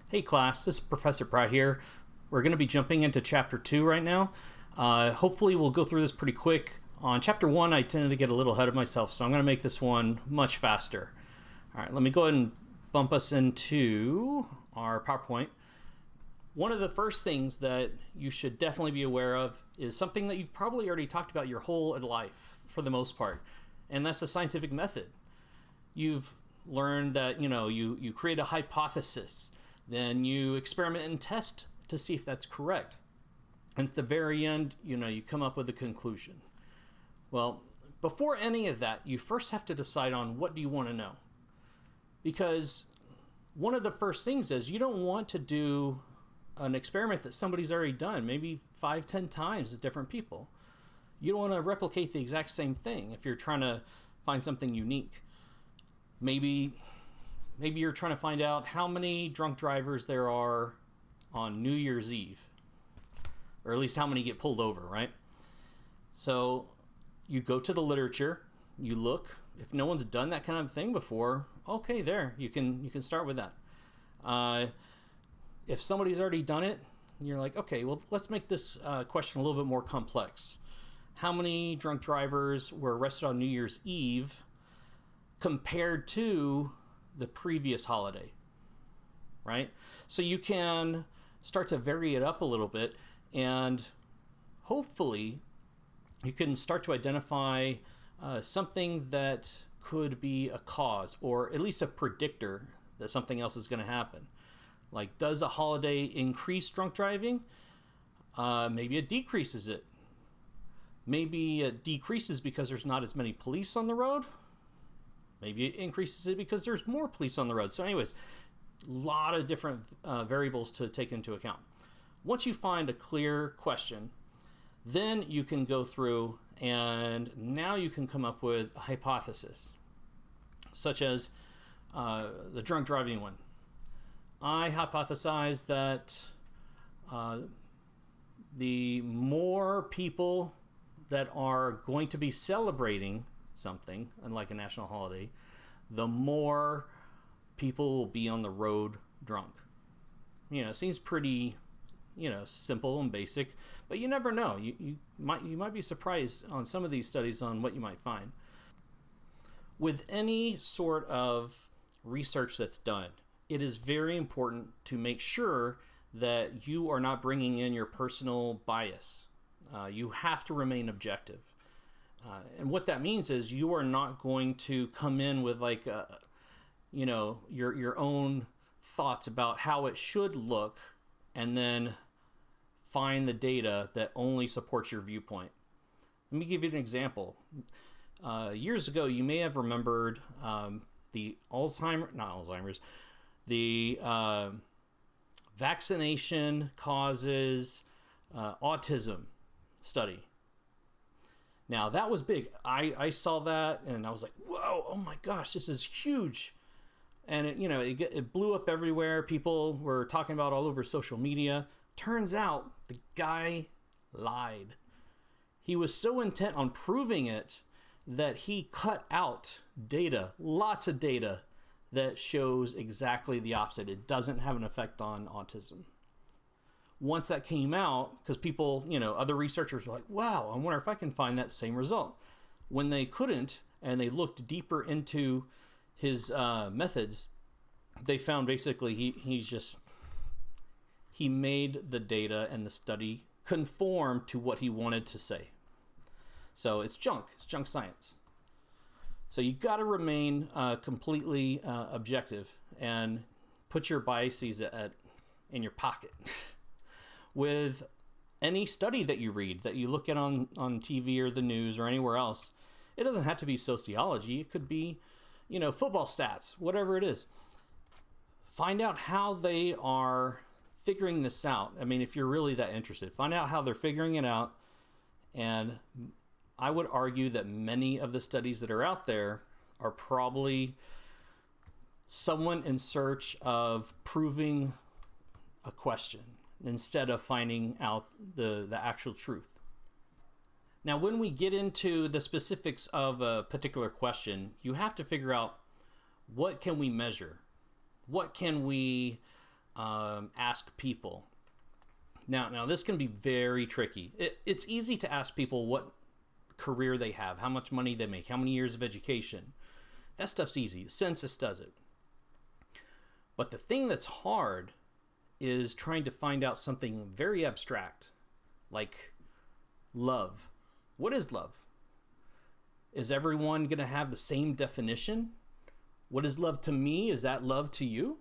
Hey class, this is Professor Pratt here. We're going to be jumping into chapter 2 right now. Hopefully we'll go through this pretty quick. On chapter 1 I tended to get a little ahead of myself, so I'm going to make this one much faster. Alright, let me go ahead and bump us into our PowerPoint. One of the first things that you should definitely be aware of is something that you've probably already talked about your whole life for the most part, and that's the scientific method. You've learned that you create a hypothesis, then you experiment and test to see if that's correct, and at the very end you come up with a conclusion. Well, before any of that, you first have to decide on what do you want to know, because one of the first things is you don't want to do an experiment that somebody's already done maybe 5-10 times with different people. You don't want to replicate the exact same thing if you're trying to find something unique. Maybe you're trying to find out how many drunk drivers there are on New Year's Eve, or at least how many get pulled over, right? So you go to the literature, you look. If no one's done that kind of thing before, okay, there you can start with that. If somebody's already done it, you're like, okay, well, let's make this question a little bit more complex. How many drunk drivers were arrested on New Year's Eve compared to the previous holiday, right? So you can start to vary it up a little bit, and hopefully you can start to identify something that could be a cause, or at least a predictor that something else is going to happen. Like, does a holiday increase drunk driving? Maybe it decreases it. Maybe it decreases because there's not as many police on the road. Maybe it increases it because there's more police on the road. So anyways, a lot of different variables to take into account. Once you find a clear question, then you can go through and now you can come up with a hypothesis, such as the drunk driving one. I hypothesize that the more people that are going to be celebrating something, unlike a national holiday, the more people will be on the road drunk. It seems pretty, simple and basic, but you never know. You might be surprised on some of these studies on what you might find. With any sort of research that's done, it is very important to make sure that you are not bringing in your personal bias. You have to remain objective. And what that means is you are not going to come in with your own thoughts about how it should look and then find the data that only supports your viewpoint. Let me give you an example. Years ago, you may have remembered the vaccination causes autism study. Now, that was big. I saw that and I was like, whoa, oh my gosh, this is huge. And it blew up everywhere. People were talking about it all over social media. Turns out the guy lied. He was so intent on proving it that he cut out data, lots of data, that shows exactly the opposite. It doesn't have an effect on autism. Once that came out, because people, other researchers were like, wow, I wonder if I can find that same result. When they couldn't, and they looked deeper into his methods, they found basically he made the data and the study conform to what he wanted to say. So it's junk science. So you got to remain completely objective and put your biases in your pocket. With any study that you read, that you look at on TV or the news or anywhere else, it doesn't have to be sociology. It could be, football stats, whatever it is. Find out how they are figuring this out. I mean, if you're really that interested, find out how they're figuring it out. And I would argue that many of the studies that are out there are probably someone in search of proving a question instead of finding out the actual truth. Now, when we get into the specifics of a particular question, you have to figure out what can we measure? What can we ask people. Now this can be very tricky. It's easy to ask people what career they have, how much money they make, how many years of education. That stuff's easy. The census does it. But the thing that's hard is trying to find out something very abstract, like love. What is love? Is everyone going to have the same definition? What is love to me? Is that love to you?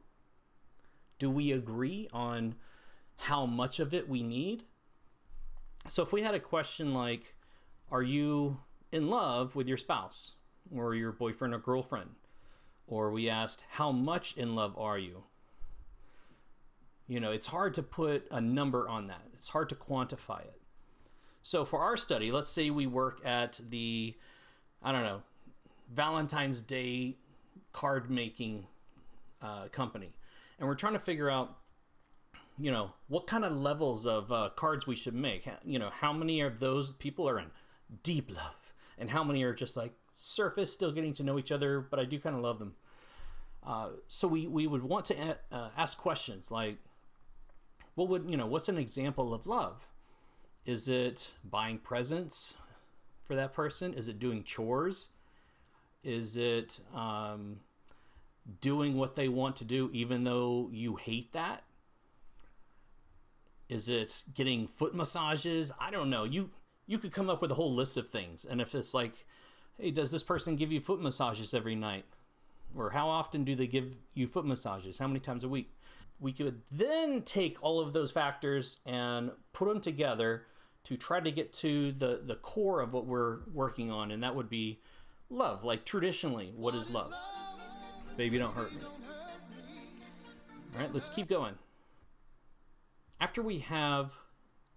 Do we agree on how much of it we need? So if we had a question like, are you in love with your spouse or your boyfriend or girlfriend? Or we asked, how much in love are you? It's hard to put a number on that. It's hard to quantify it. So for our study, let's say we work at the, Valentine's Day card making company. And we're trying to figure out, what kind of levels of cards we should make. How many of those people are in deep love? And how many are just like surface, still getting to know each other, but I do kind of love them. So we would want to ask questions like, what's an example of love? Is it buying presents for that person? Is it doing chores? Is it doing what they want to do even though you hate that? Is it getting foot massages? I don't know. You could come up with a whole list of things. And if it's like, hey, does this person give you foot massages every night? Or how often do they give you foot massages? How many times a week? We could then take all of those factors and put them together to try to get to the core of what we're working on. And that would be love. Like traditionally, what is love? Baby, don't hurt me. All right, let's keep going. After we have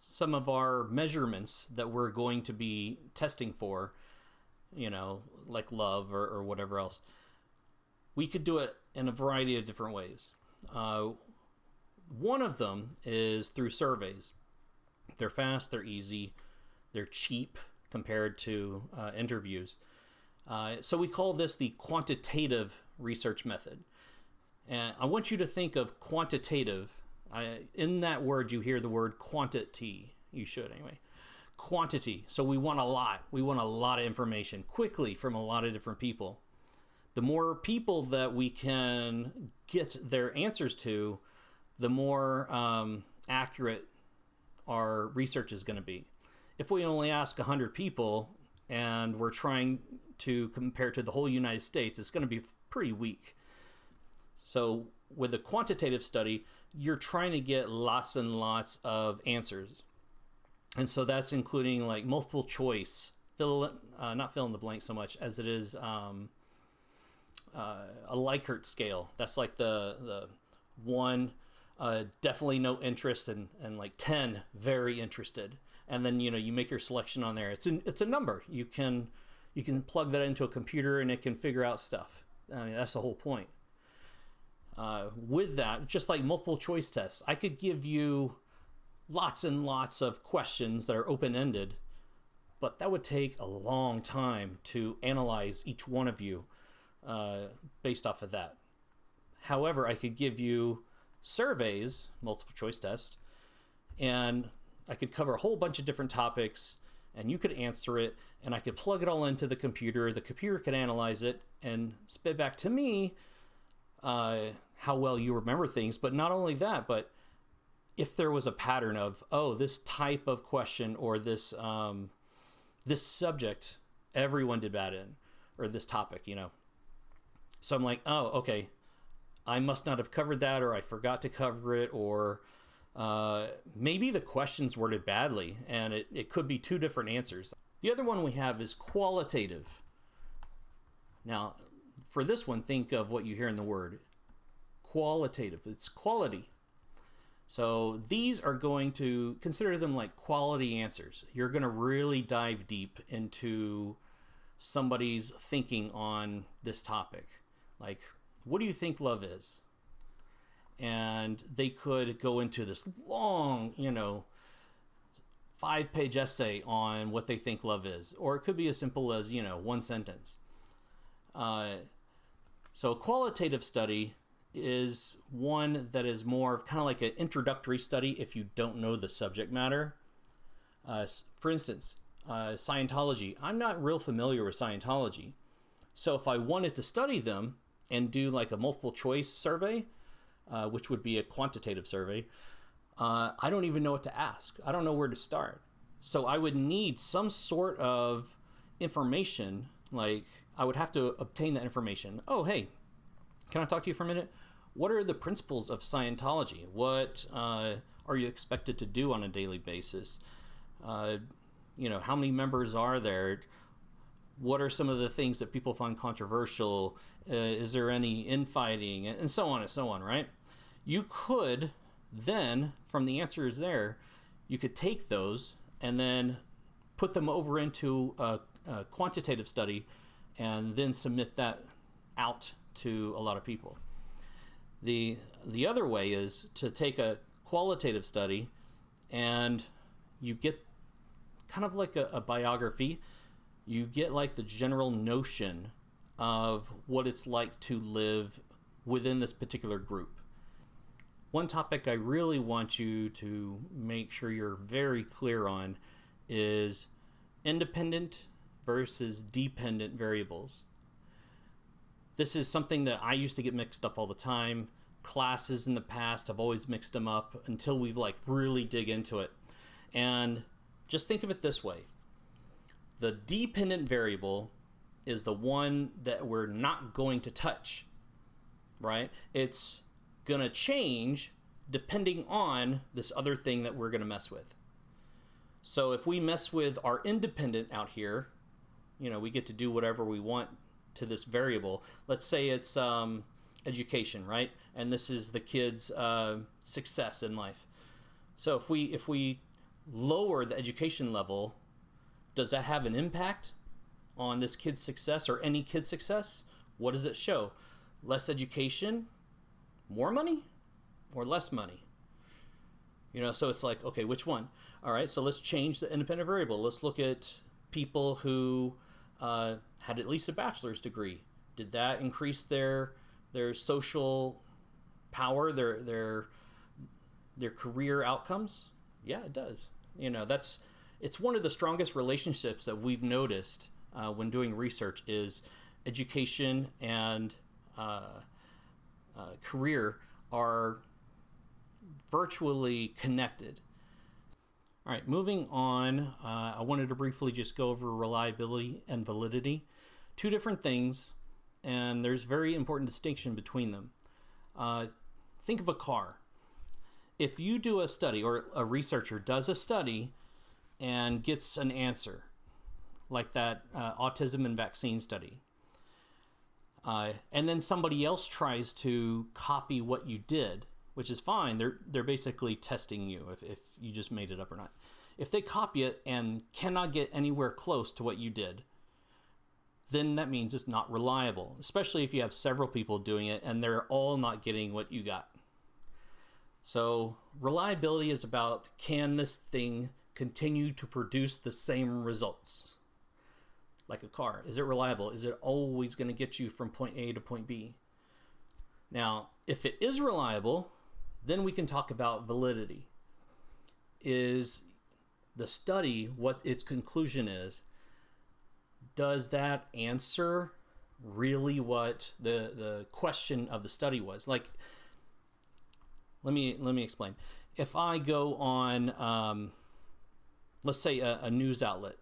some of our measurements that we're going to be testing for, like love or whatever else, we could do it in a variety of different ways. One of them is through surveys. They're fast, they're easy, they're cheap compared to interviews. So we call this the quantitative research method. And I want you to think of quantitative. In that word, you hear the word quantity. You should anyway. Quantity. So we want a lot. We want a lot of information quickly from a lot of different people. The more people that we can get their answers to, the more accurate our research is going to be. If we only ask 100 people and we're trying to compare to the whole United States, it's going to be pretty weak. So with a quantitative study, you're trying to get lots and lots of answers. And so that's including like multiple choice, not fill in the blank so much as it is a Likert scale. That's like the 1, definitely no interest, and like 10, very interested. And then, you make your selection on there. It's a number. You can plug that into a computer and it can figure out stuff. I mean, that's the whole point. With that, just like multiple choice tests, I could give you lots and lots of questions that are open-ended, but that would take a long time to analyze each one of you based off of that. However, I could give you surveys, multiple choice tests, and I could cover a whole bunch of different topics, and you could answer it, and I could plug it all into the computer. The computer could analyze it and spit back to me how well you remember things. But not only that, but if there was a pattern of, this type of question or this this subject, everyone did bad in, or this topic, So I'm like, okay, I must not have covered that, or I forgot to cover it, or maybe the question's worded badly, and it could be 2 different answers. The other one we have is qualitative. Now, for this one, think of what you hear in the word. Qualitative. It's quality. So these are going to consider them like quality answers. You're going to really dive deep into somebody's thinking on this topic. Like, what do you think love is? And they could go into this long, 5-page essay on what they think love is. Or it could be as simple as, 1 sentence. So a qualitative study is one that is more of kind of like an introductory study if you don't know the subject matter. For instance, Scientology. I'm not real familiar with Scientology. So if I wanted to study them and do like a multiple choice survey, which would be a quantitative survey, I don't even know what to ask. I don't know where to start. So I would need some sort of information, like I would have to obtain that information. Oh, hey, can I talk to you for a minute? What are the principles of Scientology? What are you expected to do on a daily basis? How many members are there? What are some of the things that people find controversial? Is there any infighting? And so on, right? You could then, from the answers there, you could take those and then put them over into a quantitative study and then submit that out to a lot of people. The other way is to take a qualitative study and you get kind of like a biography. You get like the general notion of what it's like to live within this particular group. One topic I really want you to make sure you're very clear on is independent versus dependent variables. This is something that I used to get mixed up all the time. Classes in the past have always mixed them up until we've like really dig into it. And just think of it this way. The dependent variable is the one that we're not going to touch, right? It's going to change depending on this other thing that we're going to mess with. So if we mess with our independent out here, we get to do whatever we want to this variable. Let's say it's education, right? And this is the kid's success in life. So if we lower the education level, does that have an impact on this kid's success or any kid's success? What does it show? Less education, more money, or less money? So it's like, okay, which one? All right, so let's change the independent variable. Let's look at people who had at least a bachelor's degree. Did that increase their social power, their career outcomes? Yeah, it does. It's one of the strongest relationships that we've noticed when doing research is education and career are virtually connected. All right, moving on, I wanted to briefly just go over reliability and validity. Two different things, and there's very important distinction between them. Think of a car. If you do a study, or a researcher does a study and gets an answer, like that autism and vaccine study, and then somebody else tries to copy what you did, which is fine. They're basically testing you if you just made it up or not. If they copy it and cannot get anywhere close to what you did, then that means it's not reliable, especially if you have several people doing it and they're all not getting what you got. So reliability is about, can this thing continue to produce the same results? Like a car, is it reliable? Is it always going to get you from point A to point B? Now, if it is reliable, then we can talk about validity. Is the study, what its conclusion is, does that answer really what the question of the study was? Like, let me explain. If I go on, let's say a news outlet,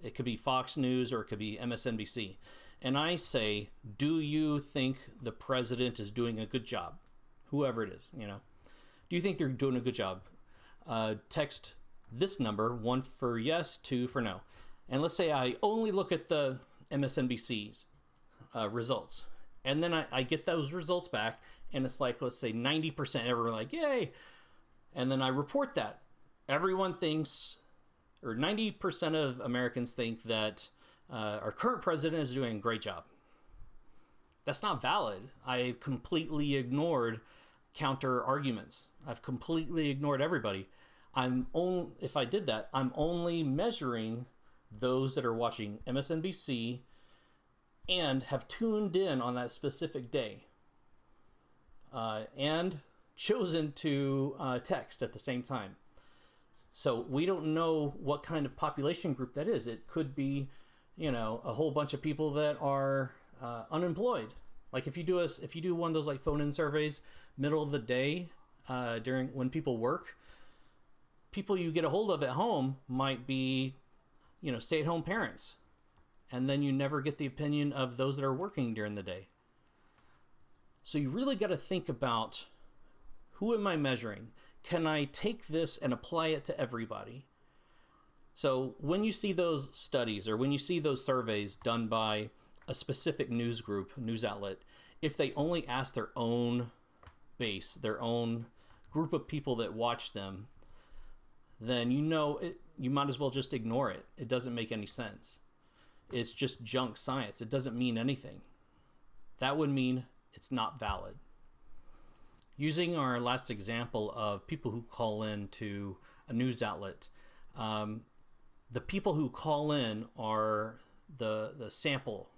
it could be Fox News or it could be MSNBC, and I say, do you think the president is doing a good job? Whoever it is, do you think they're doing a good job? Text this number, 1 for yes, 2 for no. And let's say I only look at the MSNBC's results. And then I get those results back, and it's like, let's say 90%, everyone like, yay. And then I report that. Everyone thinks, or 90% of Americans think that our current president is doing a great job. That's not valid. I completely ignored counter arguments. I've completely ignored everybody. If I did that, I'm only measuring those that are watching MSNBC and have tuned in on that specific day. and chosen to text at the same time. So we don't know what kind of population group that is. It could be, a whole bunch of people that are unemployed. Like if you do one of those like phone-in surveys, middle of the day, during when people work, people you get a hold of at home might be, stay-at-home parents. And then you never get the opinion of those that are working during the day. So you really got to think about, who am I measuring? Can I take this and apply it to everybody? So when you see those studies or when you see those surveys done by a specific news group, news outlet, if they only ask their own base, their own group of people that watch them, then you might as well just ignore it. It doesn't make any sense. It's just junk science. It doesn't mean anything. That would mean it's not valid. Using our last example of people who call in to a news outlet, the people who call in are the sample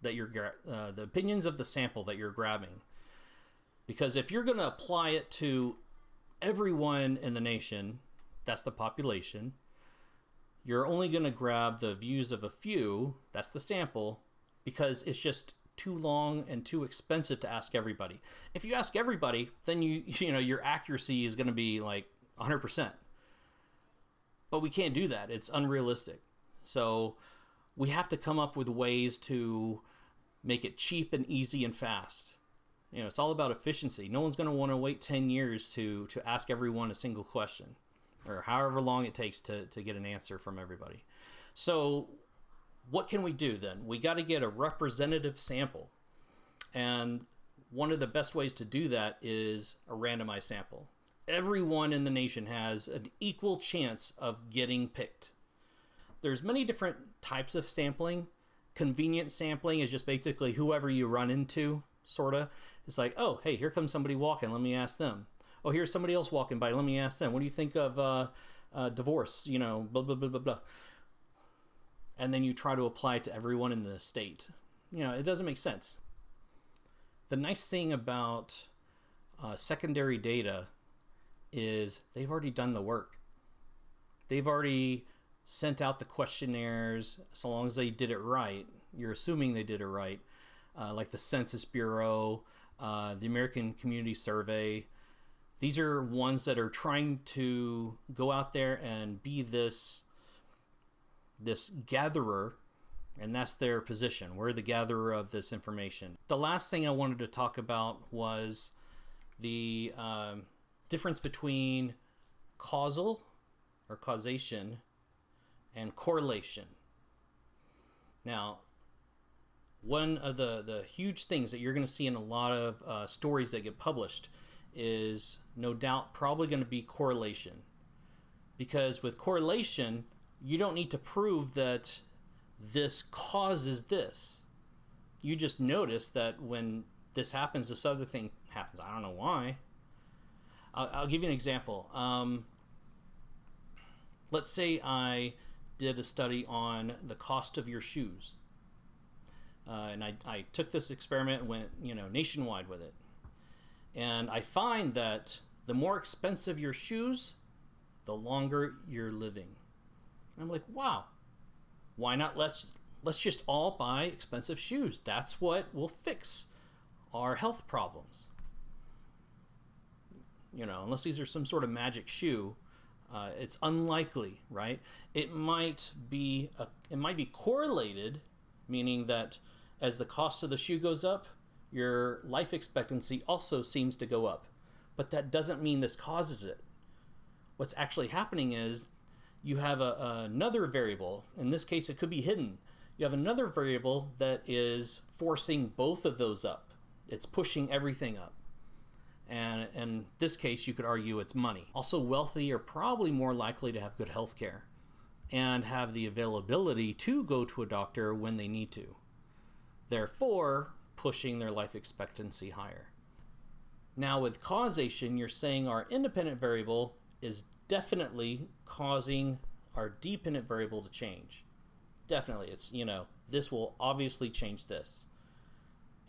that the opinions of the sample that you're grabbing. Because if you're going to apply it to everyone in the nation, that's the population, you're only going to grab the views of a few, that's the sample, because it's just too long and too expensive to ask everybody. If you ask everybody, then your accuracy is going to be like 100%. But we can't do that. It's unrealistic. So we have to come up with ways to make it cheap and easy and fast. It's all about efficiency. No one's going to want to wait 10 years to ask everyone a single question, or however long it takes to get an answer from everybody. So what can we do then? We got to get a representative sample. And one of the best ways to do that is a randomized sample. Everyone in the nation has an equal chance of getting picked. There's many different types of sampling. Convenient sampling is just basically whoever you run into, sort of. It's like, oh, hey, here comes somebody walking. Let me ask them. Oh, here's somebody else walking by. Let me ask them. What do you think of divorce? Blah, blah, blah, blah, blah. And then you try to apply it to everyone in the state. It doesn't make sense. The nice thing about secondary data is they've already done the work. They've already sent out the questionnaires. So long as they did it right, you're assuming they did it right, like the Census Bureau, the American Community Survey. These are ones that are trying to go out there and be this gatherer, and that's their position. We're the gatherer of this information. The last thing I wanted to talk about was the difference between causal or causation and correlation. Now, one of the huge things that you're going to see in a lot of stories that get published is no doubt probably going to be correlation. Because with correlation, you don't need to prove that this causes this. You just notice that when this happens, this other thing happens. I don't know why. I'll give you an example. Let's say I did a study on the cost of your shoes. And I took this experiment and went, nationwide with it. And I find that the more expensive your shoes, the longer you're living. And I'm like, wow, why not let's just all buy expensive shoes. That's what will fix our health problems. Unless these are some sort of magic shoe, it's unlikely, right? It might be correlated, meaning that as the cost of the shoe goes up, your life expectancy also seems to go up. But that doesn't mean this causes it. What's actually happening is you have another variable. In this case, it could be hidden. You have another variable that is forcing both of those up. It's pushing everything up. And in this case, you could argue it's money. Also, wealthy are probably more likely to have good health care and have the availability to go to a doctor when they need to. Therefore, pushing their life expectancy higher. Now, with causation, you're saying our independent variable is definitely causing our dependent variable to change. Definitely. It's, this will obviously change this.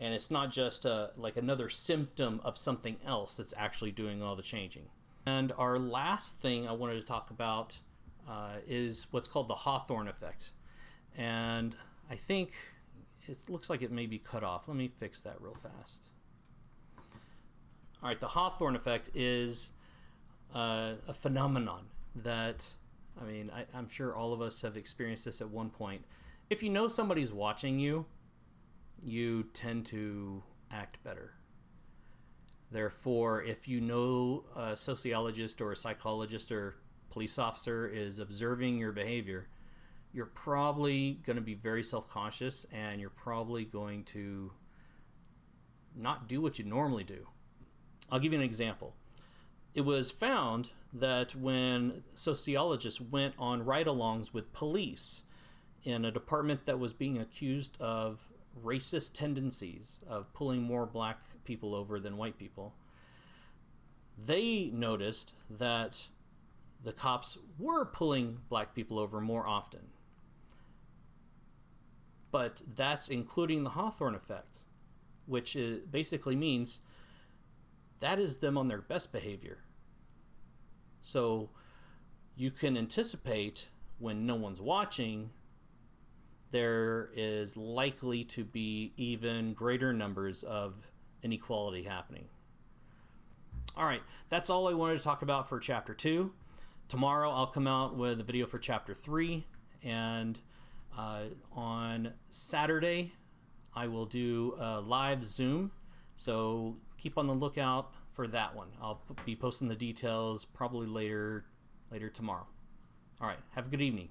And it's not just like another symptom of something else that's actually doing all the changing. And our last thing I wanted to talk about is what's called the Hawthorne effect. And I think it looks like it may be cut off. Let me fix that real fast. All right, the Hawthorne effect is a phenomenon that, I mean, I'm sure all of us have experienced this at one point. If you know somebody's watching you, you tend to act better. Therefore, if you know a sociologist or a psychologist or police officer is observing your behavior, you're probably going to be very self-conscious, and you're probably going to not do what you normally do. I'll give you an example. It was found that when sociologists went on ride-alongs with police in a department that was being accused of racist tendencies, of pulling more black people over than white people, they noticed that the cops were pulling black people over more often. But that's including the Hawthorne effect, which basically means that is them on their best behavior. So you can anticipate when no one's watching, there is likely to be even greater numbers of inequality happening. All right, that's all I wanted to talk about for Chapter 2. Tomorrow I'll come out with a video for Chapter 3, and on Saturday I will do a live Zoom, so keep on the lookout for that one. I'll be posting the details probably later tomorrow. All right, have a good evening.